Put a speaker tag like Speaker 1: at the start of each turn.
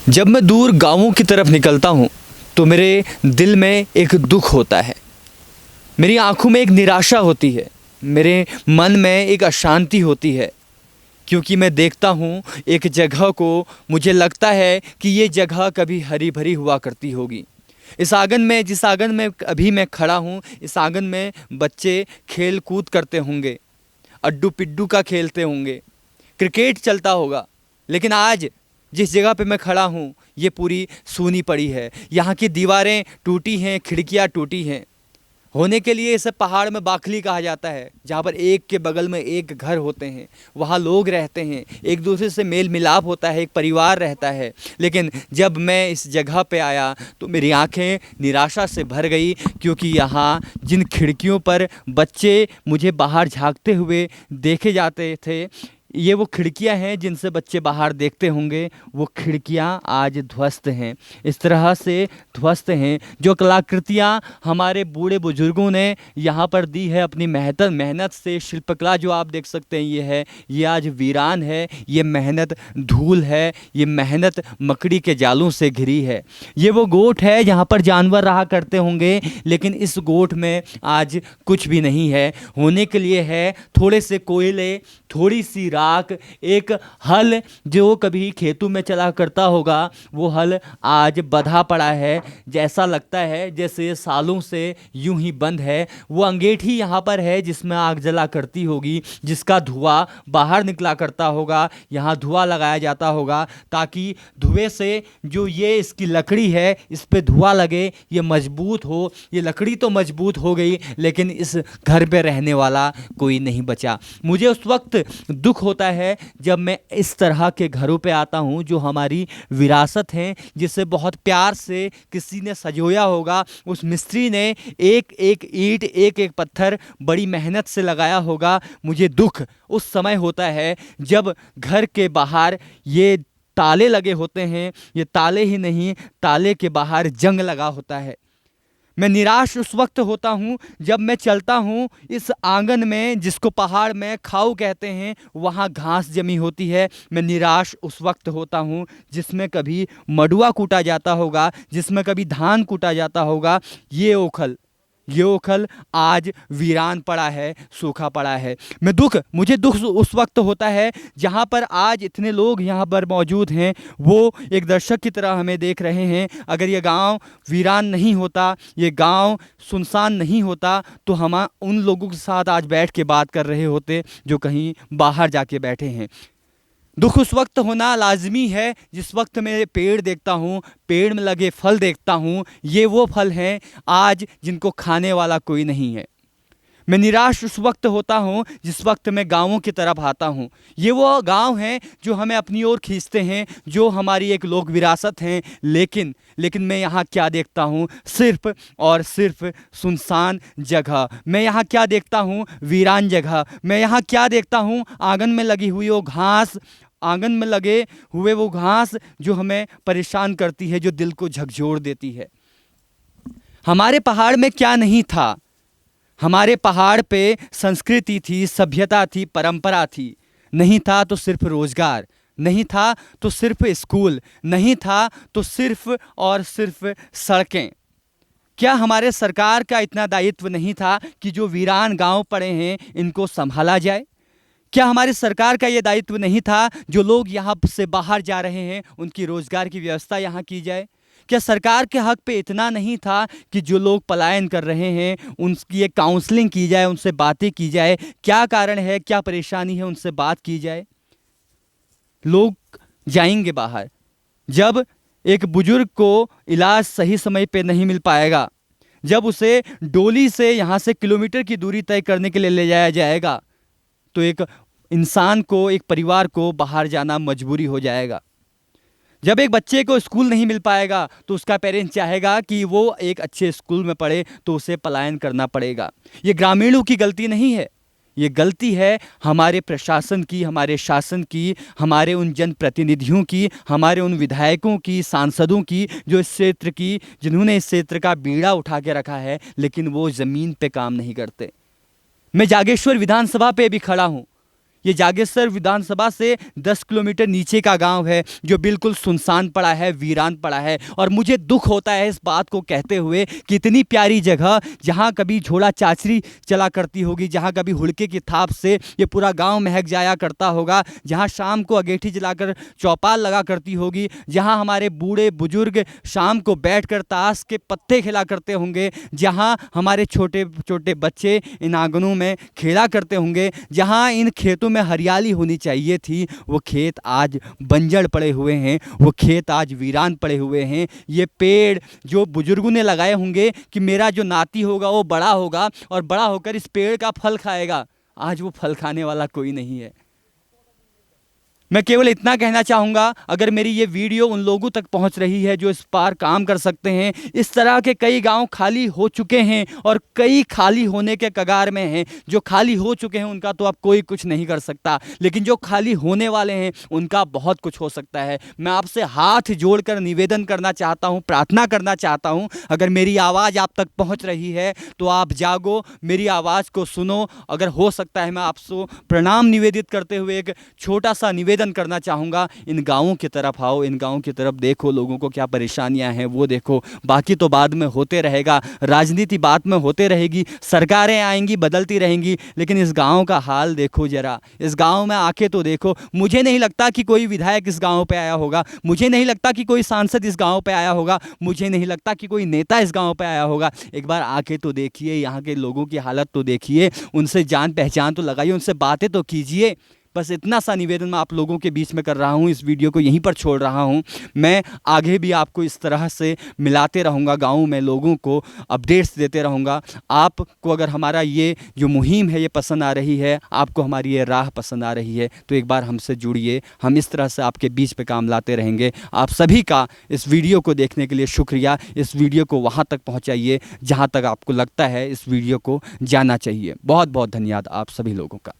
Speaker 1: जब मैं दूर गाँवों की तरफ निकलता हूँ तो मेरे दिल में एक दुख होता है, मेरी आँखों में एक निराशा होती है, मेरे मन में एक अशांति होती है। क्योंकि मैं देखता हूँ एक जगह को, मुझे लगता है कि ये जगह कभी हरी भरी हुआ करती होगी। इस आंगन में, जिस आंगन में अभी मैं खड़ा हूँ, इस आंगन में बच्चे खेल कूद करते होंगे, अड्डू पिड्डू का खेलते होंगे, क्रिकेट चलता होगा। लेकिन आज जिस जगह पे मैं खड़ा हूँ ये पूरी सूनी पड़ी है। यहाँ की दीवारें टूटी हैं, खिड़कियाँ टूटी हैं। होने के लिए इसे पहाड़ में बाखली कहा जाता है, जहाँ पर एक के बगल में एक घर होते हैं, वहाँ लोग रहते हैं, एक दूसरे से मेल मिलाप होता है, एक परिवार रहता है। लेकिन जब मैं इस जगह पे आया तो मेरी आंखें निराशा से भर गई, क्योंकि यहाँ जिन खिड़कियों पर बच्चे मुझे बाहर झांकते हुए देखे जाते थे, ये वो खिड़कियां हैं जिनसे बच्चे बाहर देखते होंगे, वो खिड़कियां आज ध्वस्त हैं। इस तरह से ध्वस्त हैं। जो कलाकृतियां हमारे बूढ़े बुजुर्गों ने यहाँ पर दी है अपनी मेहनत से, शिल्पकला जो आप देख सकते हैं ये है, ये आज वीरान है। ये मेहनत धूल है, ये मेहनत मकड़ी के जालों से घिरी है। ये वो गोठ है जहाँ पर जानवर रहा करते होंगे, लेकिन इस गोठ में आज कुछ भी नहीं है। होने के लिए है थोड़े से कोयले, थोड़ी सी राख, एक हल जो कभी खेतों में चला करता होगा, वो हल आज बंधा पड़ा है। जैसा लगता है जैसे सालों से यूं ही बंद है। वो अंगीठी यहाँ पर है जिसमें आग जला करती होगी, जिसका धुआं बाहर निकला करता होगा। यहाँ धुआं लगाया जाता होगा ताकि धुएं से जो ये इसकी लकड़ी है इस पे धुआं लगे, ये मजबूत हो। ये लकड़ी तो मजबूत हो गई, लेकिन इस घर पे रहने वाला कोई नहीं बचा। मुझे उस वक्त दुख होता है जब मैं इस तरह के घरों पे आता हूँ जो हमारी विरासत है, जिसे बहुत प्यार से किसी ने सजोया होगा। उस मिस्त्री ने एक एक ईंट, एक एक पत्थर बड़ी मेहनत से लगाया होगा। मुझे दुख उस समय होता है जब घर के बाहर ये ताले लगे होते हैं। ये ताले ही नहीं, ताले के बाहर जंग लगा होता है। मैं निराश उस वक्त होता हूँ जब मैं चलता हूँ इस आंगन में, जिसको पहाड़ में खाऊ कहते हैं, वहाँ घास जमी होती है। मैं निराश उस वक्त होता हूँ जिसमें कभी मडुआ कूटा जाता होगा, जिसमें कभी धान कूटा जाता होगा। ये ओखल आज वीरान पड़ा है, सूखा पड़ा है। मुझे दुख उस वक्त होता है जहाँ पर आज इतने लोग यहाँ पर मौजूद हैं, वो एक दर्शक की तरह हमें देख रहे हैं। अगर ये गांव वीरान नहीं होता, ये गांव सुनसान नहीं होता, तो हम उन लोगों के साथ आज बैठ के बात कर रहे होते जो कहीं बाहर जाके बैठे हैं। दुख उस वक्त होना लाजमी है जिस वक्त मैं पेड़ देखता हूँ, पेड़ में लगे फल देखता हूँ। ये वो फल हैं आज जिनको खाने वाला कोई नहीं है। मैं निराश उस वक्त होता हूँ जिस वक्त मैं गाँवों की तरफ आता हूँ। ये वो गांव हैं जो हमें अपनी ओर खींचते हैं, जो हमारी एक लोक विरासत हैं। लेकिन मैं यहाँ क्या देखता हूँ? सिर्फ और सिर्फ सुनसान जगह। मैं यहाँ क्या देखता हूँ? वीरान जगह। मैं यहाँ क्या देखता हूँ? आंगन में लगी हुई वो घास, आंगन में लगे हुए वो घास जो हमें परेशान करती है, जो दिल को झकझोर देती है। हमारे पहाड़ में क्या नहीं था? हमारे पहाड़ पे संस्कृति थी, सभ्यता थी, परंपरा थी। नहीं था तो सिर्फ रोजगार, नहीं था तो सिर्फ स्कूल, नहीं था तो सिर्फ और सिर्फ सड़कें। क्या हमारे सरकार का इतना दायित्व नहीं था कि जो वीरान गांव पड़े हैं इनको संभाला जाए? क्या हमारी सरकार का ये दायित्व नहीं था जो लोग यहाँ से बाहर जा रहे हैं उनकी रोजगार की व्यवस्था यहाँ की जाए? क्या सरकार के हक पे इतना नहीं था कि जो लोग पलायन कर रहे हैं उनकी एक काउंसलिंग की जाए, उनसे बातें की जाए, क्या कारण है, क्या परेशानी है, उनसे बात की जाए? लोग जाएंगे बाहर जब एक बुजुर्ग को इलाज सही समय पे नहीं मिल पाएगा, जब उसे डोली से यहाँ से किलोमीटर की दूरी तय करने के लिए ले जाया जाएगा, तो एक इंसान को, एक परिवार को बाहर जाना मजबूरी हो जाएगा। जब एक बच्चे को स्कूल नहीं मिल पाएगा तो उसका पेरेंट्स चाहेगा कि वो एक अच्छे स्कूल में पढ़े, तो उसे पलायन करना पड़ेगा। ये ग्रामीणों की गलती नहीं है, ये गलती है हमारे प्रशासन की, हमारे शासन की, हमारे उन जनप्रतिनिधियों की, हमारे उन विधायकों की, सांसदों की, जो इस क्षेत्र की, जिन्होंने इस क्षेत्र का बीड़ा उठा के रखा है, लेकिन वो ज़मीन पे काम नहीं करते। मैं जागेश्वर विधानसभा पे भी खड़ा हूँ। ये जागेश्वर विधानसभा से 10 किलोमीटर नीचे का गांव है जो बिल्कुल सुनसान पड़ा है, वीरान पड़ा है। और मुझे दुख होता है इस बात को कहते हुए कि इतनी प्यारी जगह जहां कभी झोला चाचरी चला करती होगी, जहां कभी हुड़के की थाप से ये पूरा गांव महक जाया करता होगा, जहां शाम को अगेठी जलाकर चौपाल लगा करती होगी, जहां हमारे बूढ़े बुजुर्ग शाम को बैठकर ताश के पत्ते खेला करते होंगे, जहां हमारे छोटे छोटे बच्चे इन आंगनों में खेला करते होंगे, जहां इन खेतों में हरियाली होनी चाहिए थी, वो खेत आज बंजर पड़े हुए हैं, वो खेत आज वीरान पड़े हुए हैं। ये पेड़ जो बुजुर्गों ने लगाए होंगे कि मेरा जो नाती होगा वो बड़ा होगा और बड़ा होकर इस पेड़ का फल खाएगा, आज वो फल खाने वाला कोई नहीं है। मैं केवल इतना कहना चाहूँगा, अगर मेरी ये वीडियो उन लोगों तक पहुँच रही है जो इस पार काम कर सकते हैं, इस तरह के कई गांव खाली हो चुके हैं और कई खाली होने के कगार में हैं। जो खाली हो चुके हैं उनका तो अब कोई कुछ नहीं कर सकता, लेकिन जो खाली होने वाले हैं उनका बहुत कुछ हो सकता है। मैं आपसे हाथ जोड़कर निवेदन करना चाहता हूँ, प्रार्थना करना चाहता हूँ, अगर मेरी आवाज़ आप तक पहुँच रही है तो आप जागो, मेरी आवाज़ को सुनो। अगर हो सकता है मैं आपसे प्रणाम निवेदित करते हुए एक छोटा सा निवेदन करना चाहूँगा, इन गाँवों की तरफ आओ, इन गाँवों की तरफ देखो, लोगों को क्या परेशानियां हैं वो देखो। बाकी तो बाद में होते रहेगा, राजनीति बाद में होते रहेगी, सरकारें आएंगी बदलती रहेंगी, लेकिन इस गाँव का हाल देखो जरा, इस गाँव में आके तो देखो। मुझे नहीं लगता कि कोई विधायक इस गाँव पे आया होगा, मुझे नहीं लगता कि कोई सांसद इस गाँव पे आया होगा, मुझे नहीं लगता कि कोई नेता इस गाँव पे आया होगा। एक बार आके तो देखिए, यहाँ के लोगों की हालत तो देखिए, उनसे जान पहचान तो लगाइए, उनसे बातें तो कीजिए। बस इतना सा निवेदन मैं आप लोगों के बीच में कर रहा हूँ, इस वीडियो को यहीं पर छोड़ रहा हूँ। मैं आगे भी आपको इस तरह से मिलाते रहूँगा, गाँव में लोगों को अपडेट्स देते रहूँगा। आपको अगर हमारा ये जो मुहिम है ये पसंद आ रही है, आपको हमारी ये राह पसंद आ रही है, तो एक बार हमसे जुड़िए, हम इस तरह से आपके बीच पे काम लाते रहेंगे। आप सभी का इस वीडियो को देखने के लिए शुक्रिया। इस वीडियो को वहाँ तक पहुँचाइए जहाँ तक आपको लगता है इस वीडियो को जाना चाहिए। बहुत बहुत धन्यवाद आप सभी लोगों का।